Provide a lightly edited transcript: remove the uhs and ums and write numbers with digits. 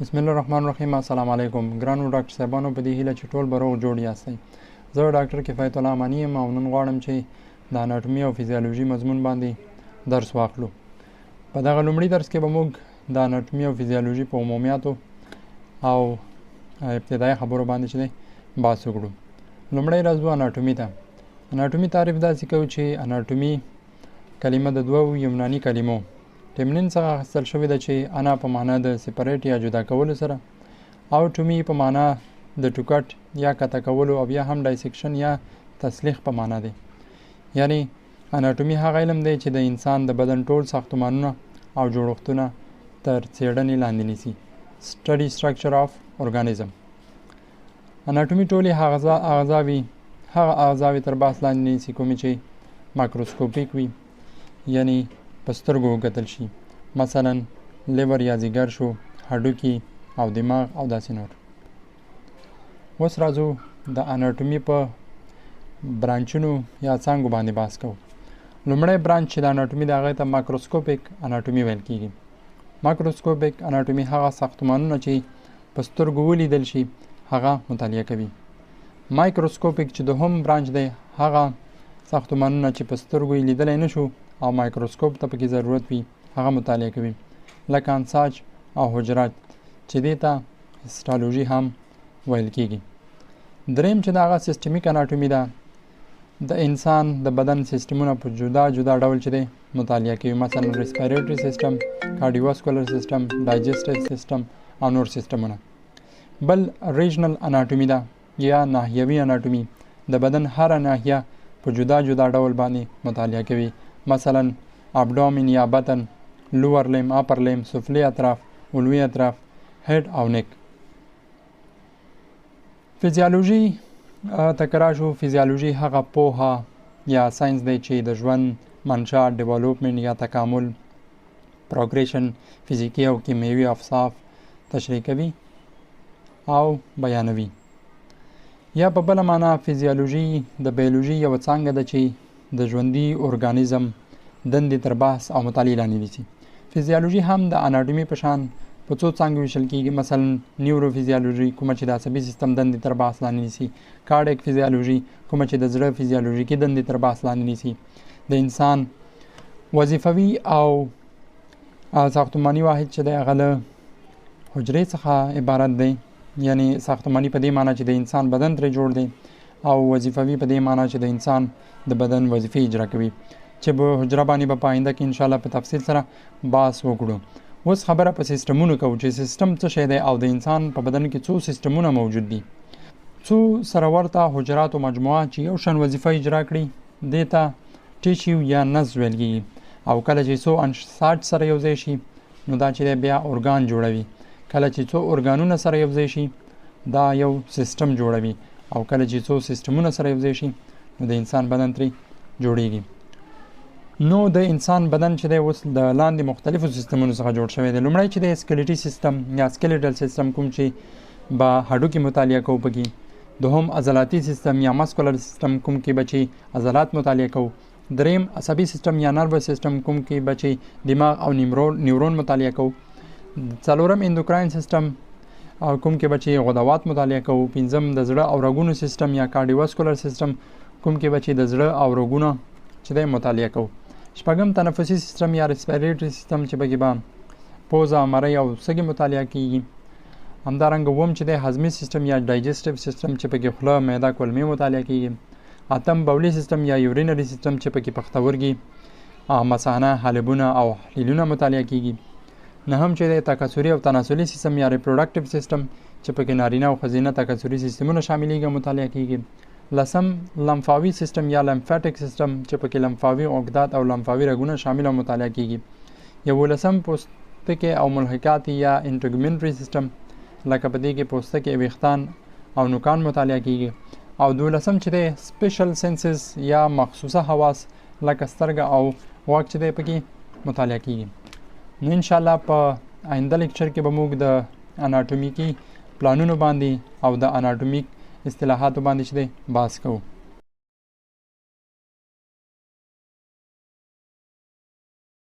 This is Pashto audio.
بسم الله الرحمن الرحیم. السلام علیکم ګرانو ډاکټر صاحبانو، په دې هیله چې ټول به روغ جوړ یاستئ. زه ډاکټر کفایت الله امانی یم او نن غواړم چې د اناټومي او فزیالوژي مضمون باندې درس واخلو. په دغه لومړي درس کې به موږ د اناټومي او فزیالوژي په عمومیاتو او ابتدایي خبرو باندې چې دی بحث وکړو. لومړی راځو اناټومي ته. اناټومي تعریف داسې کوو چې اناټومي کلمه د دوو یوناني کلمو ټیمنین څخه اخیستل شوې ده چې انا په معنا د سپریټ یا جدا کولو سره او ټومي په معنا د ټوکټ یا قطع کولو او یا هم ډایسیکشن یا تسلیخ په معنا دی. یعنی اناټومي هغه علم دی چې د انسان د بدن ټول ساختمانونه او جوړښتونه تر څېړنې لاندې نیسي. سټډي سټرکچر آف ارګانیزم. اناټومي ټولې هغه اعضاوې تر بحث لاندې نیسي کومې چې مایکروسکوپیک وي، یعنی په سترګو وکتل شي، مثلا لیور یا ځیګر شو، هډوکي او دماغ او داسې نور. اوس راځو د اناټومي په برانچونو یا څانګو باندې بحث کوو. لومړی برانچ چې د اناټومي د هغې ته مایکروسکوپیک اناټومي ویل کېږي. مایکروسکوپیک اناټومي هغه ساختمانونه چې په سترګو ولیدل شي هغه مطالعه کوي. مایکروسکوپیک چې دوهم برانچ دی هغه ساختمانونه چې په سترګو یې لیدلی نه شو او مایکروسکوپ ته پکې ضرورت وي هغه مطالعه کوي، لکه انساج او حجرات چې دې ته هیسټالوژي هم ویل کېږي. دریم چې د هغه سیستمیک اناټومي ده، د انسان د بدن سیستمونه په جدا جدا ډول چې دی مطالعه کوي، مثلا ریسپیریټري سیستم، کارډیوواسکولر سیستم، ډایجسټیو سیستم او نور سیستمونه. بل ریجنل اناټومي ده یا ناحیوي اناټومي، د بدن هره ناحیه په جدا جدا ډول باندې مطالعه کوي، مثلا ابډومین یا بطن، لوور لیم، اپر لیم، سفلی اطراف، علوي اطراف، هیډ او نیک. فزیالوژي تکرار شو. فزیالوژي هغه پوهه یا ساينس دی چې د ژوند منشا، ډیولپمنټ یا تکامل، پروګریشن، فزیکی او کیمیاوي اوصاف تشریح کوي او بیانوي. یا په بله معنا فزیالوژي د بیولوژي یوه څانګه ده چې د ژوندي ارګانیزم دندې تر بحث او مطالعې لاندې نیسي. فزیالوژي هم د اناټومي په شان په څو څانګو ویشل کېږي، مثلا نیورو فزیالوژي کومه چې د عصبي سیستم دندې تر بحث لاندې نیسي، کارډیک فزیالوژي کومه چې د زړه فزیالوژیکي دندې تر بحث لاندې نیسي. د انسان وظیفوي او ساختماني واحد چې دی هغه له حجرې څخه عبارت دی، یعنی ساختماني په دې معنی چې د انسان بدن ترې جوړ دی، او وظیفوي په دې معنی چې د انسان د بدن وظیفې اجرا کوي، چې په حجره باندې به په آینده کې انشاءالله په تفصیل سره بحث وکړو. اوس خبره په سیستمونو کوو چې سیستم څه شی دی او د انسان په بدن کې څو سیستمونه موجود دي. څو سره ورته حجرات او مجموعه چې یو شان وظیفه اجرا کړي دې ته ټیشو یا نسج ویل کېږي، او کله چې څو انساج سره یو ځای شي نو دا چې بیا ارګان جوړوي. کله چې څو ارګانونه سره یو ځای شي دا یو سیستم جوړوي، او کله چې څو سیستمونه سره یو ځای شي نو د انسان بدن ترې جوړیږي. نو د انسان بدن چې دی اوس د لاندې مختلفو سیستمونو څخه جوړ شوی دی. لومړی چې دی سکلیټي سیستم یا سکلیټل سیستم کوم چې به هډوکي مطالعه کوو پکې. دوهم عضلاتي سیستم یا مسکولر سیستم کوم کې به چې عضلات مطالعه کوو. دریم عصبي سیستم یا نروس سیستم کوم کې به چې دماغ او نیورون مطالعه کوو. څلورم اندوکراین سیستم کوم کې به چې غدوات مطالعه کوو. پنځم د زړه او رګونو سیستم یا کارډیوواسکولر سیستم کوم کې به چې د زړه او رګونو چې دی مطالعه کوو. شپږم تنفسي سیستم یا ریسپیریټري سیستم چې پکې به پوزه، مرۍ او سږي مطالعه کیږي. همدارنګه اووم چې دی هضمي سیستم یا ډایجسټیو سیستم چې پکې خوله، معده، کولمې مطالعه کیږي. اتم بولي سیستم یا یورینري سیستم چې پکې پښتورګي، مثانه، حالبونه او حلیلونه مطالعه کیږي. نهم چې دی تکثري او تناسلي سیستم یا ریپروډکټیو سیستم چې پکې نارینه او ښځینه تکثري سیستمونه شاملېږي مطالعه کیږي. لسم لمفاوي سیستم یا لمفاټیک سیستم چې پکې لمفاوي عقدات او لمفاوي رګونه شامل او مطالعه کیږي. یولسم پوستکي او ملحقات یا انټګمنټري سیستم لکه په دې کې پوستکي، ویښتان او نوکان مطالعه کیږي. او دولسم چې دی سپیشل سنسز یا مخصوصه حواس لکه سترګه او غوږ چې دی پکې مطالعه کیږي. نو انشاءالله په آینده لیکچر کې به موږ د اناټومیکي پلانونو باندې او د اناټومیک اصطلاحاتو باندې چې دی بحث کوو.